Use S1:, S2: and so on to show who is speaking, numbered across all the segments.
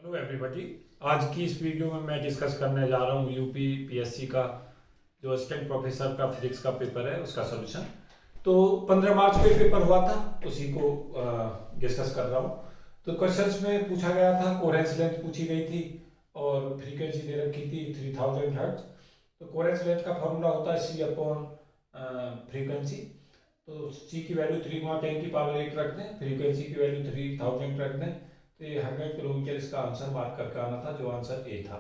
S1: Hello everybody. आज की इस वीडियो में मैं डिस्कस करने जा रहा हूँ यूपी पीएससी का जो असिस्टेंट प्रोफेसर का फिजिक्स का पेपर है उसका सॉल्यूशन। तो 15 मार्च को ये पेपर हुआ था, उसी को डिस्कस कर रहा हूँ। तो क्वेश्चंस में पूछा गया था, कोहेरेंस लेंथ पूछी गई थी और फ्रीक्वेंसी दे रखी थी 3000 हर्ट्ज। तो कोहेरेंस लेंथ का फॉर्मूला होता है सी अपॉन फ्रीक्वेंसी। तो सी की वैल्यू 3 गुणा 10 की पावर 8 रख दें, फ्रीक्वेंसी की वैल्यू 3000 रख दें, तो ये 100 किलोमीटर इसका आंसर मार्क करके आना था, जो आंसर ए था।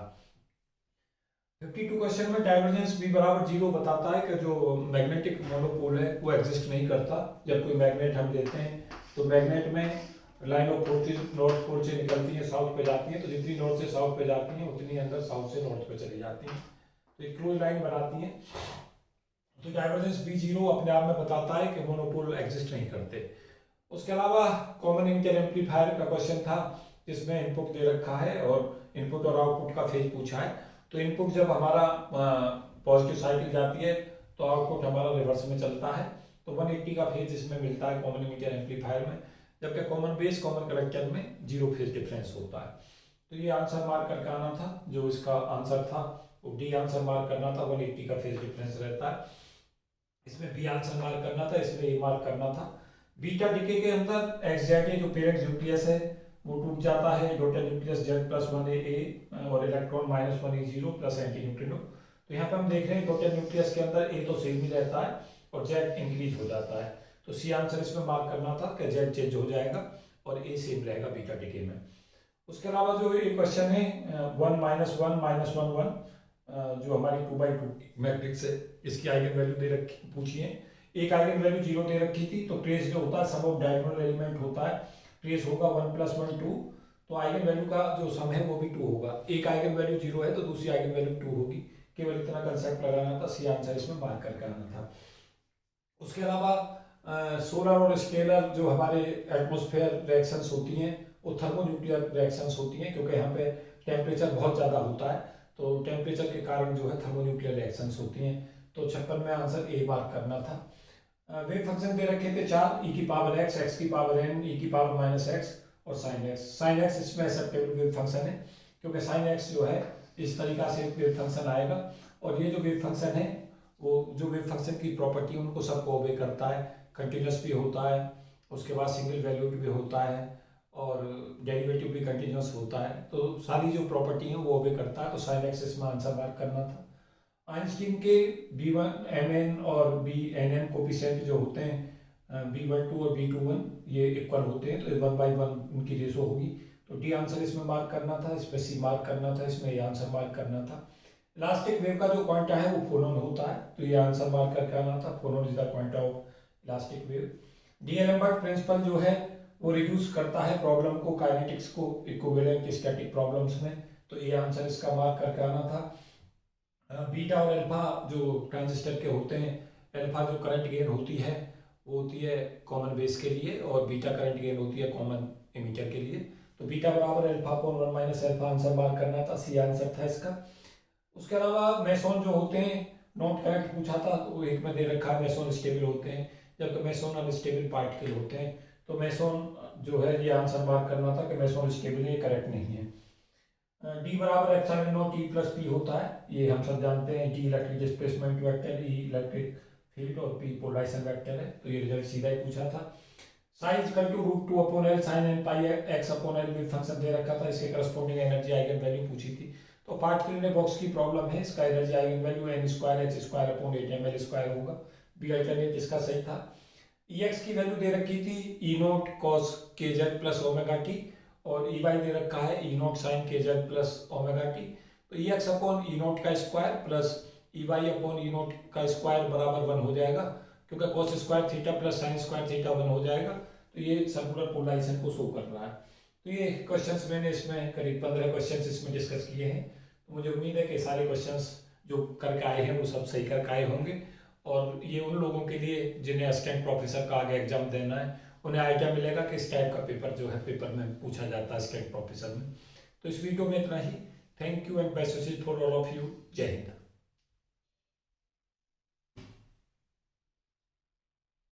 S1: 52 क्वेश्चन में डाइवर्जेंस बी बराबर 0 बताता है कि जो मैग्नेटिक मोनोपोल है वो एग्जिस्ट नहीं करता। जब कोई मैग्नेट हम लेते हैं तो मैग्नेट में line of forces north pole से निकलती है, साउथ पे जाती है, तो जितनी नॉर्थ से साउथ पे जाती हैं उतनी अंदर साउथ से नॉर्थ पे चली जाती हैं, तो एक क्लोज लाइन बनाती है। तो डाइवर्जेंस बी 0 अपने आप में बताता है कि मोनोपोल एग्जिस्ट नहीं करते। उसके अलावा कॉमन इमिटर एम्पलीफायर का क्वेश्चन था, जिसमें इनपुट दे रखा है और इनपुट और आउटपुट का फेज पूछा है। तो इनपुट जब हमारा पॉजिटिव साइकिल जाती है तो आउटपुट हमारा रिवर्स में चलता है, तो 180 का फेज इसमें मिलता है कॉमन इमिटर एम्पलीफायर में, जबकि कॉमन बेस कॉमन कलेक्टर में 0 फेज डिफरेंस होता है। तो ये आंसर मार्क करके आना था, जो इसका आंसर था वो डी आंसर मार्क करना था, 180 का फेज डिफरेंस रहता है। इसमें बी आंसर मार्क करना था, इसमें ए मार्क करना था। बीटा डीके के अंदर एक्सजैक्टली जो पेरेंट न्यूक्लियस है वो टूट जाता है, डोटल न्यूक्लियस जेड प्लस 1 ए और इलेक्ट्रॉन माइनस 1 ए 0 प्लस एंटी न्यूट्रिनो। तो यहाँ पे हम देख रहे हैं डोटल न्यूक्लियस के अंदर ए तो सेम ही रहता है और जेड इंक्रीज हो जाता है, तो सी आंसर इसमें मार्क करना था कि जेड चेंज हो जाएगा और ए सेम रहेगा बीटा डीके में। उसके अलावा जो एक क्वेश्चन है 1 माइनस 1 माइनस 1 1, जो हमारी 2/2 मैट्रिक्स है, इसकी आइगन वैल्यू दे रखी पूछी है। एक आइगन वैल्यू 0 दे रखी थी, तो ट्रेस जो होता है सम ऑफ डायगोनल एलिमेंट होता है, ट्रेस होगा 1 + 1 2, तो आइगन वैल्यू का जो सम है वो भी 2 होगा। एक आइगन वैल्यू 0 है तो दूसरी आइगन वैल्यू 2 होगी, केवल इतना कंसेप्ट लगाना था, सी आंसर इसमें मार्क करके आना था। उसके अलावा सोलर और स्केलर जो हमारे एटमॉस्फेयर रिएक्शंस होती हैं वो थर्मोन्यूक्लियर रिएक्शंस होती हैं, क्योंकि यहाँ पे टेम्परेचर बहुत ज़्यादा होता है, तो टेम्परेचर के कारण जो है थर्मोन्यूक्लियर रिएक्शंस होती हैं। तो 56 में आंसर ए मार्क करना था। वेव फंक्शन दे रखे थे 4, e की पावर x, x की पावर n, e की पावर -x और sin x। sin x इसमें एक्सेप्टेबल वेव फंक्शन है, क्योंकि sin x जो है इस तरीका से वेव फंक्शन आएगा, और ये जो वेव फंक्शन है वो जो वेव फंक्शन की प्रॉपर्टी उनको सबको ओबे करता है। कंटिन्यूस भी होता है, उसके बाद सिंगल वैल्यूड भी होता है और डेरिवेटिव भी कंटिन्यूस होता है, तो सारी जो प्रॉपर्टी है वो ओबे करता है, तो sin x इसमें आंसर मार्क करना था। आइंस्टीन के B1 और Bnn कोफिशिएंट जो होते हैं B12 और B21 ये इक्वल होते हैं, तो 1/1 उनकी रेशो होगी, तो डी आंसर इसमें मार्क करना था, इसमें सी मार्क करना था, इसमें ए आंसर मार्क करना था। इलास्टिक वेव का जो क्वांटा है वो फोनोन होता है, तो ये आंसर मार्क करके आना था, phonon is the quanta of elastic wave. D'Alembert principle जो है वो रिड्यूस करता है प्रॉब्लम को, काइनेटिक्स को इक्विवेलेंट स्टैटिक प्रॉब्लम्स में, तो ये आंसर इसका मार्क करके आना था। बीटा और अल्फा जो ट्रांजिस्टर के होते हैं, अल्फा जो करंट गेन होती है वो होती है कॉमन बेस के लिए और बीटा करंट गेन होती है कॉमन एमिटर के लिए, तो बीटा बराबर alpha upon 1 minus alpha answer mark करना था, सी आंसर था इसका। उसके अलावा मेसोन जो होते हैं नॉट करंट पूछा था, तो एक में दे रखा है मेसोन स्टेबल होते हैं, जबकि मेसोन अनस्टेबल पार्टिकल होते हैं, तो मेसोन जो है ये आंसर मार्क करना था कि मेसोन स्टेबल है, करेक्ट नहीं है। डी बराबर epsilon naught T plus P होता है, ये हम सब जानते हैं, T electric displacement vector, E electric field और पी पोलराइजेशन वेक्टर है, तो ये रिजल्ट सीधा ही पूछा था। Sine equal to √2/L sin n pi x/L में फंक्शन दे रखा था, इसके करस्पॉन्डिंग एनर्जी आइगन वैल्यू पूछी थी। तो पार्टिकल इन बॉक्स की प्रॉब्लम है, इसका एनर्जी आइगन वैल्यू n²h²/8ml² होगा, बी अल्टरनेट इसका सही था। Ex की वैल्यू दे रखी थी E0 cos kz plus omega T, और ई वाई दे रखा है E0 sin kz plus omega T, तो Ex अपॉन E0 का square plus E Y upon E0 का स्क्वायर बराबर 1 हो जाएगा, क्योंकि cos square theta plus sine square theta 1 हो जाएगा, तो ये सर्कुलर पोलराइजेशन को शो कर रहा है। तो ये क्वेश्चंस मैंने इसमें करीब 15 क्वेश्चंस इसमें डिस्कस किए हैं, तो मुझे उम्मीद है कि सारे क्वेश्चंस जो करके आए हैं वो सब सही करके आए होंगे, और ये उन लोगों के लिए जिन्हें असिस्टेंट प्रोफेसर का आगे एग्जाम देना है उन्हें आइडिया मिलेगा कि इस टाइप का पेपर जो है पेपर में पूछा जाता है असिस्टेंट प्रोफेसर में। तो इस वीडियो में इतना ही। Thank you and best wishes for all of you. Jai Hind.